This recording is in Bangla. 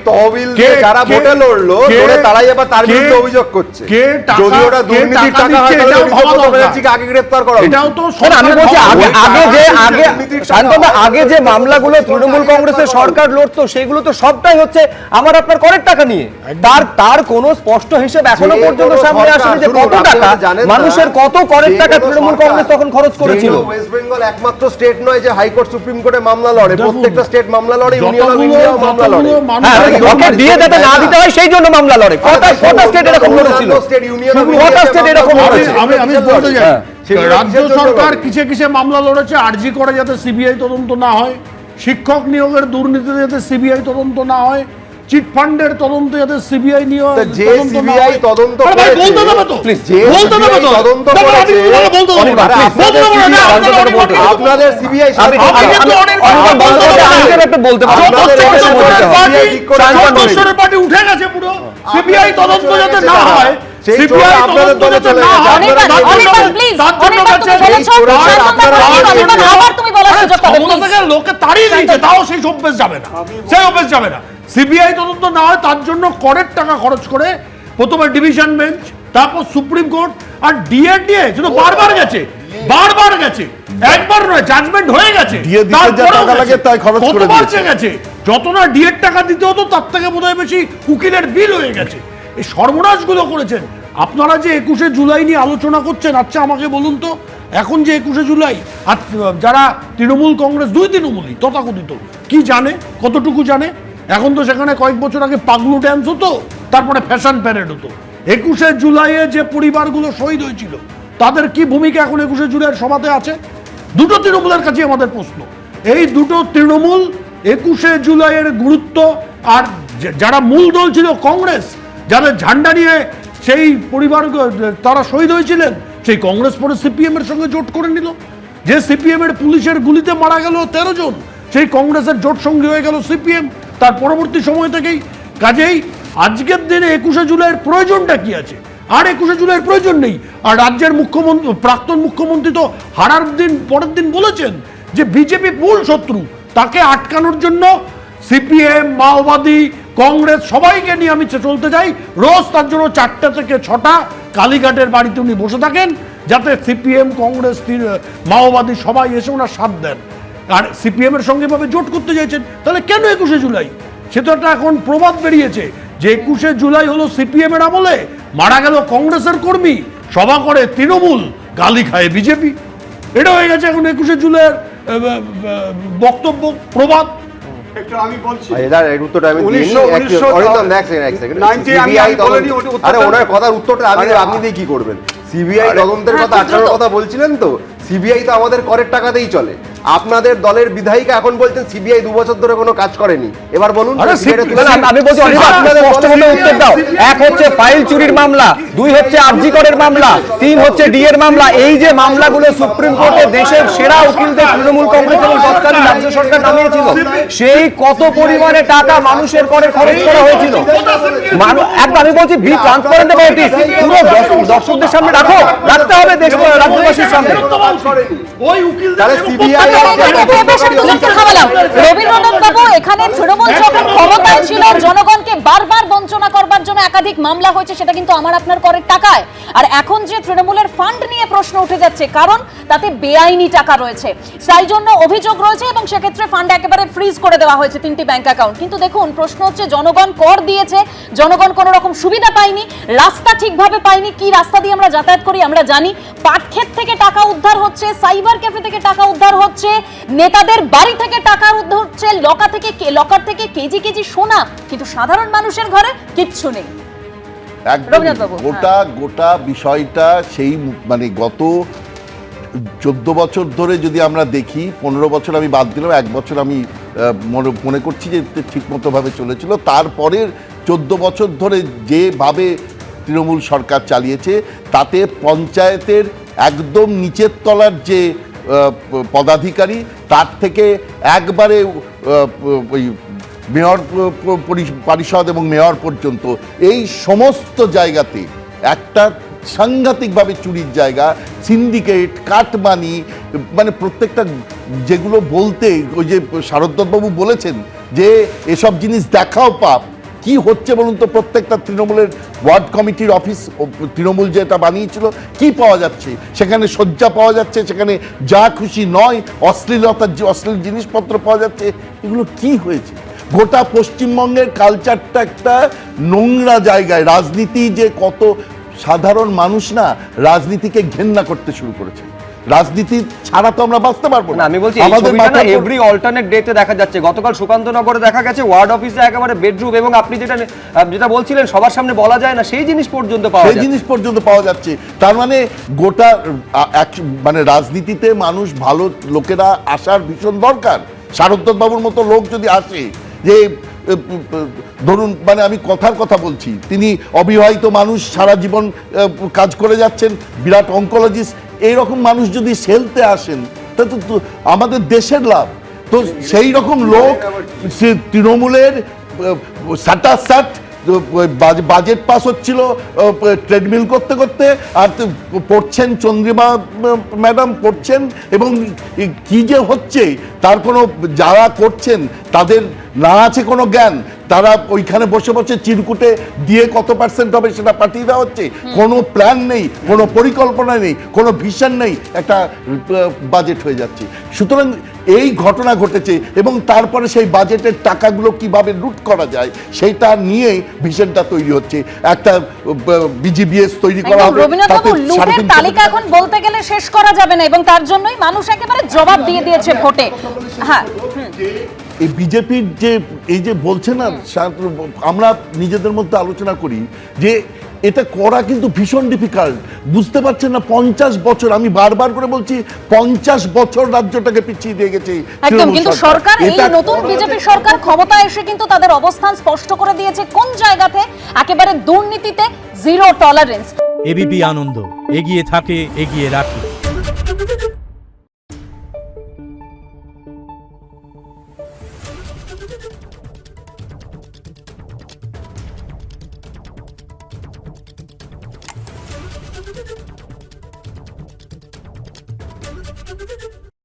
তহবিল যারা ভোটে লড়লো তারাই এবার তার বিরুদ্ধে অভিযোগ করছে, যদি ওটা দুর্নীতির টাকা হয় তাহলে মমতা ব্যানার্জিকে আগে গ্রেফতার করা। এটাও তো আমি বলছি আগে যে মামলাগুলো তৃণমূল কংগ্রেসের সরকার লড়তো সেগুলো তো সবটাই হচ্ছে আমার আপনার করের টাকা নিয়ে। তার কোনো স্পষ্ট হিসেব এখনো পর্যন্ত সামনে আসেনি যে কত টাকা মানুষের কত করের টাকা তৃণমূল কংগ্রেস তখন খরচ করেছিল। ওয়েস্ট বেঙ্গল একমাত্র স্টেট নয় যে হাইকোর্ট সুপ্রিম কোর্টে মামলা লড়ে, প্রত্যেকটা স্টেট মামলা লড়ে, ইউনিয়ন অফ ইন্ডিয়াও মামলা লড়ে। ওকে দিয়ে যাতে না দিতে হয় সেই জন্য মামলা লড়ে। কত স্টেট এরকম লড়েছিল, কত স্টেট এরকম লড়েছে। আমি বলতে চাই রাজ্য সরকার কিসে কিসে মামলা লড়েছে, আরজি করে যাতে সিবিআই তদন্ত না হয়, শিক্ষক নিয়োগের দুর্নীতিতে যাতে সিবিআই তদন্ত না হয়, চিটফান্ডের তদন্ত যাতে সিবিআই নিয়ে যে সিবিআই তদন্ত করেছে, বলতে দেবে তো প্লিজ, যে সিবিআই তদন্ত করেছে আপনাদের সিবিআই বলতে পার্টি উঠে গেছে পুরো, সিবিআই তদন্ত যাতে না হয়, সিবিআই তদন্ত যাতে না হয়, লোকে তাড়িয়ে দিয়েছে, তাও সেই অভ্যেস যাবে না, সেই অভ্যেস যাবে না। সিবিআই তদন্ত না হয় তার জন্য করের টাকা খরচ করে প্রথমে ডিভিশন বেঞ্চ, তারপর সুপ্রিম কোর্ট, আর ডিএ শুধু বারবার গেছে, একবার নয়, জাজমেন্ট হয়ে গেছে, গেছে যত না ডিএর টাকা দিতে হতো তার থেকে বোধহয় বেশি উকিলের বিল হয়ে গেছে। এই সর্বনাশগুলো করেছেন আপনারা। যে 21শে জুলাই নিয়ে আলোচনা করছেন, আচ্ছা আমাকে বলুন তো, এখন যে 21শে জুলাই আর যারা তৃণমূল কংগ্রেস, দুই তৃণমূলই তথাকথিত, কি জানে, কতটুকু জানে? এখন তো সেখানে কয়েক বছর আগে পাগলু ড্যান্স হতো, তারপরে ফ্যাশন প্যারেড হতো। 21শে জুলাইয়ে যে পরিবারগুলো শহীদ হয়েছিল তাদের কি ভূমিকা এখন 21শে জুলাইয়ের সভাতে আছে? দুটো তৃণমূলের কাছে আমাদের প্রশ্ন। এই দুটো তৃণমূল 21শে জুলাইয়ের গুরুত্ব, আর যারা মূল দল ছিল কংগ্রেস, যাদের ঝান্ডা নিয়ে সেই পরিবার তারা শহীদ হয়েছিলেন, সেই কংগ্রেস পরে সিপিএম এর সঙ্গে জোট করে নিল। যে সিপিএম এর পুলিশের গুলিতে মারা গেল 13 জন, সেই কংগ্রেসের জোট সঙ্গী হয়ে গেল সিপিএম তার পরবর্তী সময় থেকেই। কাজেই আজকের দিনে 21শে জুলাইয়ের প্রয়োজনটা কি আছে? আর 21শে জুলাইয়ের প্রয়োজন নেই। আর রাজ্যের মুখ্যমন্ত্রী, প্রাক্তন মুখ্যমন্ত্রী তো হারার দিন পরের দিন বলেছেন যে বিজেপি মূল শত্রু, তাকে আটকানোর জন্য সিপিএম, মাওবাদী, কংগ্রেস সবাইকে নিয়ে আমি চলতে যাই। রোজ তার জন্য 4টা থেকে 6টা কালীঘাটের বাড়িতে উনি বসে থাকেন, যাতে সিপিএম, কংগ্রেস, মাওবাদী সবাই এসে ওনার সাথ দেন। আর সিপিএম এর সঙ্গে ভাবে জোট করতে চাইছেন, তাহলে কেন 21শে জুলাই? সে তো একটা এখন প্রবাদ বেরিয়েছে যে 21শে জুলাই হলো সিপিএম এর আমলে, মারা গেল কংগ্রেসের কর্মী, সভা করে তৃণমূল, গালি খায় বিজেপি। এটা হয়ে গেছে এখন 21শে জুলাইয়ের বক্তব্য, প্রবাদ। আমি বলছি এর উত্তরটা আমি ওনার কথার উত্তরটা আপনি দিয়ে কি করবেন? সিবিআই তদন্তের কথা আটকানোর কথা বলছিলেন তো, সিবিআই তো আমাদের করের টাকাতেই চলে। আপনাদের দলের বিধায়িকা এখন বলছেন সিবিআই 2 বছর ধরে কোনো কাজ করেনি। এবার বলুন, আমি বলছি আপনাদের স্পষ্টভাবে উত্তর দাও। এক হচ্ছে ফাইল চুরির মামলা, 2 হচ্ছে আরজি করের মামলা, 3 হচ্ছে ডিএর মামলা। এই যে মামলাগুলো সুপ্রিম কোর্টে দেশের সেরা উকিলদের তৃণমূল কংগ্রেস এবং তৎকালীন রাজ্য সরকার নামিয়েছিল, সেই কত পরিমাণে টাকা মানুষের করে খরচ করা হয়েছিল। একদম আমি বলছি বি ট্রান্সপারেন্ট অ্যাবাউট ইট। পুরো দর্শকদের সামনে রাখতে হবে, দেশ রাজ্যবাসীর সামনে। ওই উকিল রবীন্দ্রনাথ বাবু, এখানে তৃণমূল যখন ক্ষমতায় ছিল জনগণকে বারবার বঞ্চনা করবার জন্য একাধিক মামলা হয়েছে, সেটা কিন্তু আমার আপনার করের টাকায়। আর এখন যে তৃণমূলের ফান্ড নিয়ে প্রশ্ন উঠে যাচ্ছে, কারণ তাতে বেআইনি টাকা রয়েছে, তাই জন্য অভিযোগ রয়েছে, এবং সেক্ষেত্রে ফান্ড একেবারে ফ্রিজ করে দেওয়া হয়েছে 3টি ব্যাংক অ্যাকাউন্ট। কিন্তু দেখুন, প্রশ্ন হচ্ছে জনগণ কর দিয়েছে, জনগণ কোনো রকম সুবিধা পায়নি, রাস্তা ঠিকভাবে পায়নি। কি রাস্তা দিয়ে আমরা যাতায়াত করি আমরা জানি। পাটক্ষেত থেকে টাকা উদ্ধার হচ্ছে, সাইবার ক্যাফে থেকে টাকা উদ্ধার হচ্ছে, নেতাদের বাড়ি থেকে টাকা উদ্ধার হচ্ছে, লকার থেকে কেজি কেজি সোনা, কিন্তু সাধারণ মানুষের ঘরে কিচ্ছু নেই। গোটা বিষয়টা সেই মানে গত 14 বছর ধরে যদি আমরা দেখি, 15 বছর আমি বাদ দিলাম, 1 বছর আমি মনে করছি যে ঠিকমতো ভাবে চলেছিল। তারপরের 14 বছর ধরে যেভাবে তৃণমূল সরকার চালিয়েছে, তাতে পঞ্চায়েতের একদম নিচের তলার যে পদাধিকারী, তার থেকে একবারে ওই মেয়র পরিষদ এবং মেয়র পর্যন্ত এই সমস্ত জায়গাতে একটা সাংঘাতিকভাবে চুরির জায়গা, সিন্ডিকেট, কাটমানি, মানে প্রত্যেকটা যেগুলো বলতে ওই যে শারদবাবু বলেছেন যে এসব জিনিস দেখাও পাপ, কি হচ্ছে বলুন তো? প্রত্যেকটা তৃণমূলের ওয়ার্ড কমিটির অফিস, তৃণমূল যেটা বানিয়েছিল, কি পাওয়া যাচ্ছে সেখানে? শয্যা পাওয়া যাচ্ছে সেখানে, যা খুশি নয়, অশ্লীল জিনিসপত্র পাওয়া যাচ্ছে। এগুলো কি হয়েছে? গোটা পশ্চিমবঙ্গের কালচারটা একটা নোংরা জায়গায়। রাজনীতি যে কত, সাধারণ মানুষ না রাজনীতিকে ঘেন্না করতে শুরু করেছে। রাজনীতি ছাড়া তো আমরা বাঁচতে পারবো না, না। আমি বলছি এই ছবিটা না এভরি অল্টারনেট ডেতে দেখা যাচ্ছে। গতকাল সুকান্তনগরে দেখা গেছে ওয়ার্ড অফিসে একেবারে বেডরুম, এবং আপনি যেটা বলছিলেন সবার সামনে বলা যায় না, সেই জিনিস পর্যন্ত পাওয়া সেই যায়। জিনিস পর্যন্ত পাওয়া যাচ্ছে। তার মানে গোটা মানে রাজনীতিতে মানুষ, ভালো লোকেরা আসার ভীষণ দরকার। শারদত্ত বাবুর মতো লোক যদি আসে, যে ধরুন, মানে আমি কথার কথা বলছি, তিনি অবিবাহিত মানুষ, সারা জীবন কাজ করে যাচ্ছেন, বিরাট অঙ্কোলজিস্ট, এইরকম মানুষ যদি সেলতে আসেন, তা তো আমাদের দেশের লাভ। তো সেই রকম লোক তৃণমূলের সাটাসাট বাজেট পাস হচ্ছিল ট্রেডমিল করতে করতে, আর পড়ছেন চন্দ্রিমা ম্যাডাম পড়ছেন, এবং কি যে হচ্ছে তার কোনো, যারা করছেন তাদের না আছে কোনো জ্ঞান। তারা ওইখানে বসে বসে চিরকুটে দিয়ে কত পার্সেন্ট হবে সেটা পাঠিয়ে দেওয়া হচ্ছে। কোনো প্ল্যান নেই, কোনো পরিকল্পনা নেই, কোনো ভিশন নেই, একটা বাজেট হয়ে যাচ্ছে। সুতরাং এই ঘটনা ঘটেছে, এবং তারপরে সেই বাজেটের টাকাগুলো কিভাবে লুট করা যায় সেইটা নিয়েই ভিশনটা তৈরি হচ্ছে। একটা বিজিবিএস তৈরি করা হবে, রবীন্দ্রবাবু, লুটের তালিকা এখন বলতে গেলে শেষ করা যাবে না, এবং তার জন্যই মানুষ একেবারে জবাব দিয়ে দিয়েছে ভোটে। হ্যাঁ, এই বিজেপির যে এই যে বলছে না, আমরা নিজেদের মধ্যে আলোচনা করি যে এটা করা কিন্তু ভীষণ ডিফিকাল্ট। বুঝতে পারছেন না, 50 বছর, আমি বারবার করে বলছি, 50 বছর রাজ্যটাকে পিছিয়ে দিয়ে গেছে একদম। কিন্তু সরকার, এই নতুন বিজেপি সরকার ক্ষমতায় এসে কিন্তু তাদের অবস্থান স্পষ্ট করে দিয়েছে কোন জায়গাতে একেবারে দুর্নীতিতে জিরো টলারেন্স। এবিপি আনন্দ, এগিয়ে থাকে, এগিয়ে রাখে।